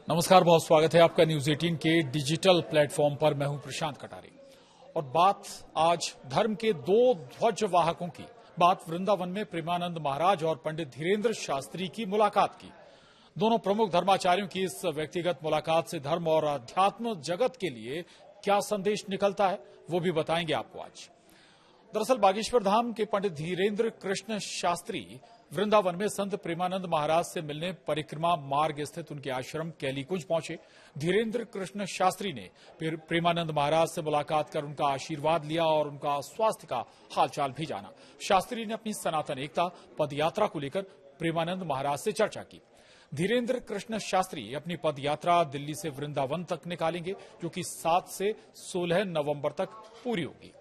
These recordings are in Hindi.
नमस्कार, बहुत स्वागत है आपका न्यूज 18 के डिजिटल प्लेटफॉर्म पर। मैं हूं प्रशांत कटारे और बात आज धर्म के दो ध्वजवाहकों की। बात वृंदावन में प्रेमानंद महाराज और पंडित धीरेन्द्र शास्त्री की मुलाकात की। दोनों प्रमुख धर्माचार्यों की इस व्यक्तिगत मुलाकात से धर्म और अध्यात्म जगत के लिए क्या संदेश निकलता है, वो भी बताएंगे आपको आज। दरअसल बागेश्वर धाम के पंडित धीरेन्द्र कृष्ण शास्त्री वृंदावन में संत प्रेमानंद महाराज से मिलने परिक्रमा मार्ग स्थित उनके आश्रम कैलीकुंज पहुंचे। धीरेन्द्र कृष्ण शास्त्री ने फिर प्रेमानंद महाराज से मुलाकात कर उनका आशीर्वाद लिया और उनका स्वास्थ्य का हालचाल भी जाना। शास्त्री ने अपनी सनातन एकता पदयात्रा को लेकर प्रेमानंद महाराज से चर्चा की। धीरेन्द्र कृष्ण शास्त्री अपनी पदयात्रा दिल्ली से वृंदावन तक निकालेंगे, जो कि 7 से 16 नवंबर तक पूरी होगी।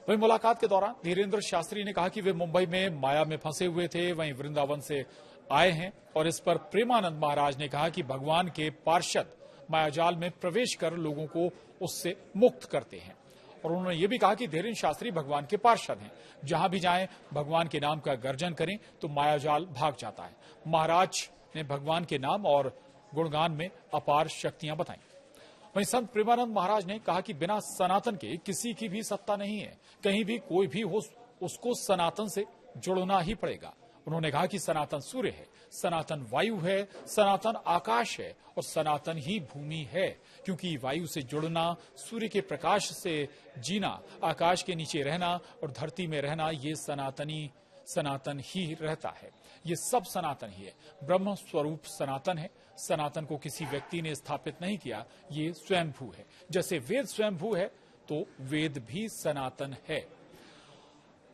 वहीं मुलाकात के दौरान धीरेन्द्र शास्त्री ने कहा कि वे मुंबई में माया में फंसे हुए थे, वहीं वृंदावन से आए हैं। और इस पर प्रेमानंद महाराज ने कहा कि भगवान के पार्षद मायाजाल में प्रवेश कर लोगों को उससे मुक्त करते हैं। और उन्होंने ये भी कहा कि धीरेन्द्र शास्त्री भगवान के पार्षद हैं, जहां भी जाएं भगवान के नाम का गर्जन करें तो मायाजाल भाग जाता है। महाराज ने भगवान के नाम और गुणगान में अपार शक्तियां बताई। वहीं संत प्रेमानंद महाराज ने कहा कि बिना सनातन के किसी की भी सत्ता नहीं है। कहीं भी कोई भी हो, उसको सनातन से जुड़ना ही पड़ेगा। उन्होंने कहा कि सनातन सूर्य है, सनातन वायु है, सनातन आकाश है और सनातन ही भूमि है। क्योंकि वायु से जुड़ना, सूर्य के प्रकाश से जीना, आकाश के नीचे रहना और धरती में रहना, ये सनातन ही रहता है। ये सब सनातन ही है। ब्रह्म स्वरूप सनातन है। सनातन को किसी व्यक्ति ने स्थापित नहीं किया, ये स्वयंभू है। जैसे वेद स्वयंभू है तो वेद भी सनातन है।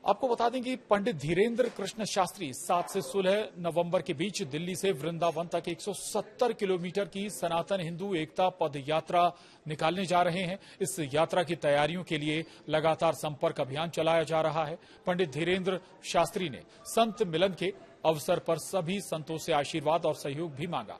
आपको बता दें कि पंडित धीरेन्द्र कृष्ण शास्त्री 7 से 16 नवंबर के बीच दिल्ली से वृंदावन तक 170 किलोमीटर की सनातन हिंदू एकता पद यात्रा निकालने जा रहे हैं। इस यात्रा की तैयारियों के लिए लगातार संपर्क अभियान चलाया जा रहा है। पंडित धीरेन्द्र शास्त्री ने संत मिलन के अवसर पर सभी संतों से आशीर्वाद और सहयोग भी मांगा।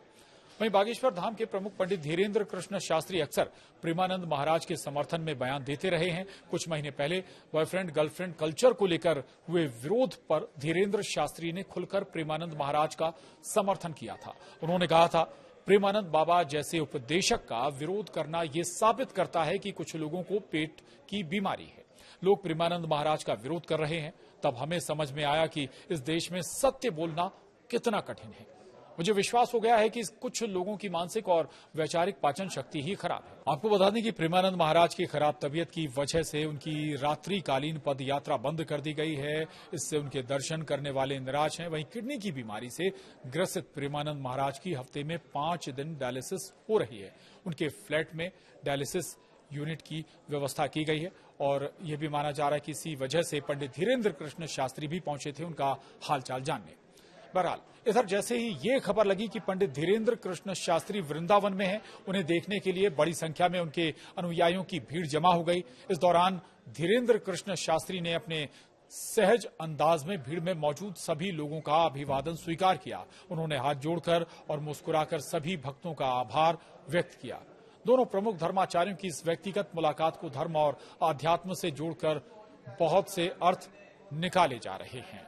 वहीं बागेश्वर धाम के प्रमुख पंडित धीरेन्द्र कृष्ण शास्त्री अक्सर प्रेमानंद महाराज के समर्थन में बयान देते रहे हैं। कुछ महीने पहले बॉयफ्रेंड गर्लफ्रेंड कल्चर को लेकर हुए विरोध पर धीरेन्द्र शास्त्री ने खुलकर प्रेमानंद महाराज का समर्थन किया था। उन्होंने कहा था, प्रेमानंद बाबा जैसे उपदेशक का विरोध करना ये साबित करता है कि कुछ लोगों को पेट की बीमारी है। लोग प्रेमानंद महाराज का विरोध कर रहे हैं। तब हमें समझ में आया कि इस देश में सत्य बोलना कितना कठिन है। मुझे विश्वास हो गया है कि कुछ लोगों की मानसिक और वैचारिक पाचन शक्ति ही खराब है। आपको बता दें कि प्रेमानंद महाराज की खराब तबीयत की वजह से उनकी रात्रिकालीन पद यात्रा बंद कर दी गई है। इससे उनके दर्शन करने वाले निराश हैं। वहीं किडनी की बीमारी से ग्रसित प्रेमानंद महाराज की हफ्ते में 5 दिन डायलिसिस हो रही है। उनके फ्लैट में डायलिसिस यूनिट की व्यवस्था की गई है और यह भी माना जा रहा है कि इसी वजह से पंडित धीरेन्द्र कृष्ण शास्त्री भी पहुंचे थे उनका हालचाल जानने। बहरहाल, इधर जैसे ही ये खबर लगी कि पंडित धीरेन्द्र कृष्ण शास्त्री वृंदावन में हैं, उन्हें देखने के लिए बड़ी संख्या में उनके अनुयायियों की भीड़ जमा हो गई। इस दौरान धीरेन्द्र कृष्ण शास्त्री ने अपने सहज अंदाज में भीड़ में मौजूद सभी लोगों का अभिवादन स्वीकार किया। उन्होंने हाथ जोड़कर और मुस्कुराकर सभी भक्तों का आभार व्यक्त किया। दोनों प्रमुख धर्माचार्यों की इस व्यक्तिगत मुलाकात को धर्म और आध्यात्म से जोड़कर बहुत से अर्थ निकाले जा रहे हैं।